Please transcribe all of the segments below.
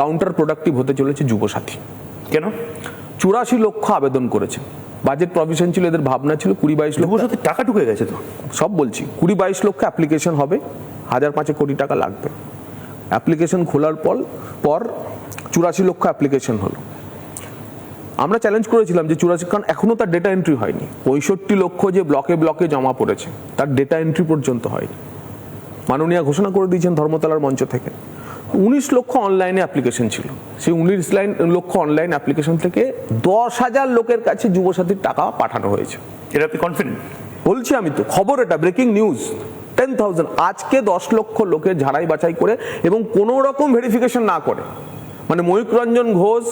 Counter productive হতে চলেছে যুবসাথী। কেন? 84 লক্ষ আবেদন করেছে, বাজেট প্রভিশন ছিল, এদের ভাবনা ছিল 20-22 লক্ষ। যুবসাথীর টাকা ঢুকে গেছে তো, সব বলছি 20-22 লক্ষ অ্যাপ্লিকেশন হবে, 1,000-5 কোটি টাকা লাগবে। অ্যাপ্লিকেশন খোলার পর 84 লক্ষ অ্যাপ্লিকেশন হলো। আমরা চ্যালেঞ্জ করেছিলাম যে 84, কারণ এখনো তার ডেটা এন্ট্রি হয়নি। 65 লক্ষ যে ব্লকে ব্লকে জমা পড়েছে তার ডেটা এন্ট্রি পর্যন্ত হয়নি। মাননীয় ঘোষণা করে দিয়েছেন ধর্মতলার মঞ্চ থেকে। 19 লক্ষ অনলাইনে অ্যাপ্লিকেশন ছিল, সেই 19 লক্ষ অনলাইন অ্যাপ্লিকেশন থেকে 10,000 লোকের কাছে যুবসাথীর টাকা পাঠানো হয়েছে। এটা আপনি কনফিডেন্ট? বলছি আমি তো, খবর এটা, ব্রেকিং নিউজ। 10,000 আজকে 10 লক্ষ লোকের ঝাড়াই বাছাই করে এবং কোনো রকম ভেরিফিকেশন না করে, মানে ময়ূক রঞ্জন ঘোষ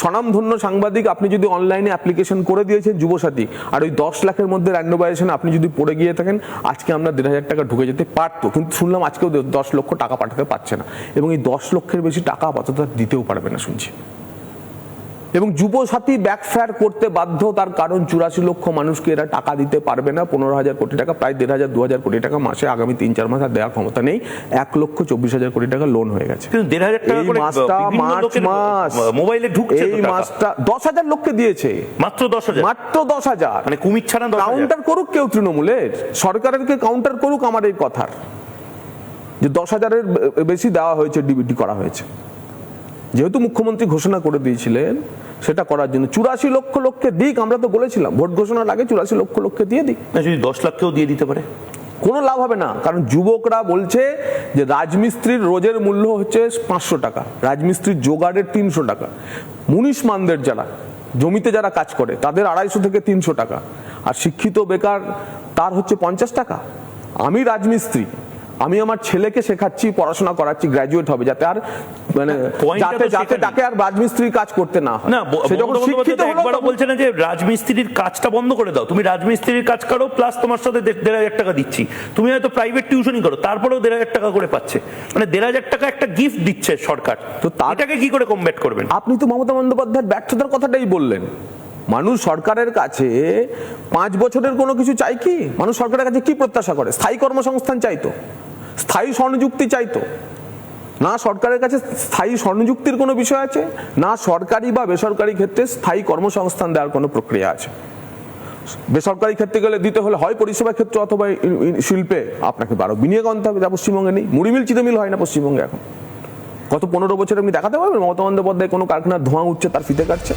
স্বনামধন্য সাংবাদিক, আপনি যদি অনলাইনে অ্যাপ্লিকেশন করে দিয়েছেন যুবসাথী, আর ওই 10 লাখের মধ্যে র্যান্ডমাইজেশন আপনি যদি পড়ে গিয়ে থাকেন, আজকে আমরা 1,500 টাকা ঢুকে যেতে পারতো, কিন্তু শুনলাম আজকেও 10 লক্ষ টাকা পাঠাতে পারছে না, এবং এই 10 লক্ষের বেশি টাকা আপাতত দিতেও পারবে না শুনছি। এবং যুবসাথী ব্যাকফায়ার করতে বাধ্য, তার কারণ 84 লক্ষ মানুষকে এরা টাকা দিতে পারবে না। 15,000 কোটি টাকা, প্রায় 1,500-2,000 কোটি টাকা মাসে আগামী 3-4 মাস আর দেওয়ার ক্ষমতা নেই। 1,24,000 কোটি টাকা লোন হয়ে গেছে। কিন্তু 1,500 টাকা করে মাস মোবাইলে ঢুকছে, এই মাসটা 10,000 লোককে দিয়েছে, মাত্র 10,000, মাত্র 10,000। মানে কুমির ছাড়া 10,000। কাউন্টার করুক কেউ তৃণমূলের, সরকারেরকে কাউন্টার করুক আমার এই কথার, যে 10,000-এর বেশি দেওয়া হয়েছে, ডিবিটি করা হয়েছে। যেহেতু মুখ্যমন্ত্রী ঘোষণা করে দিয়েছিলেন সেটা করার জন্য 84 লক্ষ লোককে দিক। আমরা তো বলেছিলাম ভোট ঘোষণার আগে 84 লক্ষ লোককে দিয়ে দিক। যদি 10 লাখকেও দিয়ে দিতে পারে কোনো লাভ হবে না, কারণ যুবকরা বলছে যে রাজমিস্ত্রির রোজের মূল্য হচ্ছে 500 টাকা, রাজমিস্ত্রির জোগাড়ের 300 টাকা, মুনিশমানদের যারা জমিতে যারা কাজ করে তাদের 250 থেকে 300 টাকা, আর শিক্ষিত বেকার তার হচ্ছে 50 টাকা। আমি রাজমিস্ত্রি, আমি আমার ছেলেকে শেখাচ্ছি, পড়াশোনা করাচ্ছি, গ্র্যাজুয়েট হবে, যাতে আর মানে যাতে তাকে আর রাজমিস্ত্রির কাজ করতে না হয়। না, সে যখন শিক্ষিত হলো একবারও বলছে না যে রাজমিস্ত্রির কাজটা বন্ধ করে দাও, তুমি রাজমিস্ত্রির কাজ করো প্লাস তোমার সাথে 1,500 টাকা দিচ্ছি, তুমি হয়তো প্রাইভেট টিউশনই করো, তারপরেও 1,500 টাকা করে পাচ্ছে, মানে 1,500 টাকা একটা গিফট দিচ্ছে সরকার। তো তাটাকে কি করে কমব্যাট করবেন? আপনি তো মমতা বন্দ্যোপাধ্যায়ের ব্যর্থতার কথাটাই বললেন। মানুষ সরকারের কাছে 5 বছরের কোনো কিছু চাই কি? মানুষ সরকারের কাছে কি প্রত্যাশা করে? স্থায়ী কর্মসংস্থান চাইতো, স্থায়ী স্বনিযুক্তি চাইতো না। সরকারের কাছে স্থায়ী স্বনিযুক্তির কোনো বিষয় আছে না, সরকারি বা বেসরকারি ক্ষেত্রে স্থায়ী কর্মসংস্থান দেওয়ার কোনো প্রক্রিয়া আছে। বেসরকারি ক্ষেত্রে গেলে দিতে হলে হয় পরিষেবা ক্ষেত্র অথবা শিল্পে আপনাকে বিনিয়োগ আনতে হবে, যা পশ্চিমবঙ্গে নেই। মুড়িমিল চিড়েমিল হয় না পশ্চিমবঙ্গে এখন। গত 15 বছরে আপনি দেখাতে পারবেন মমতা বন্দ্যোপাধ্যায় কোনো কারখানার ধোঁয়া উঠছে তার ফিতে কাটছে?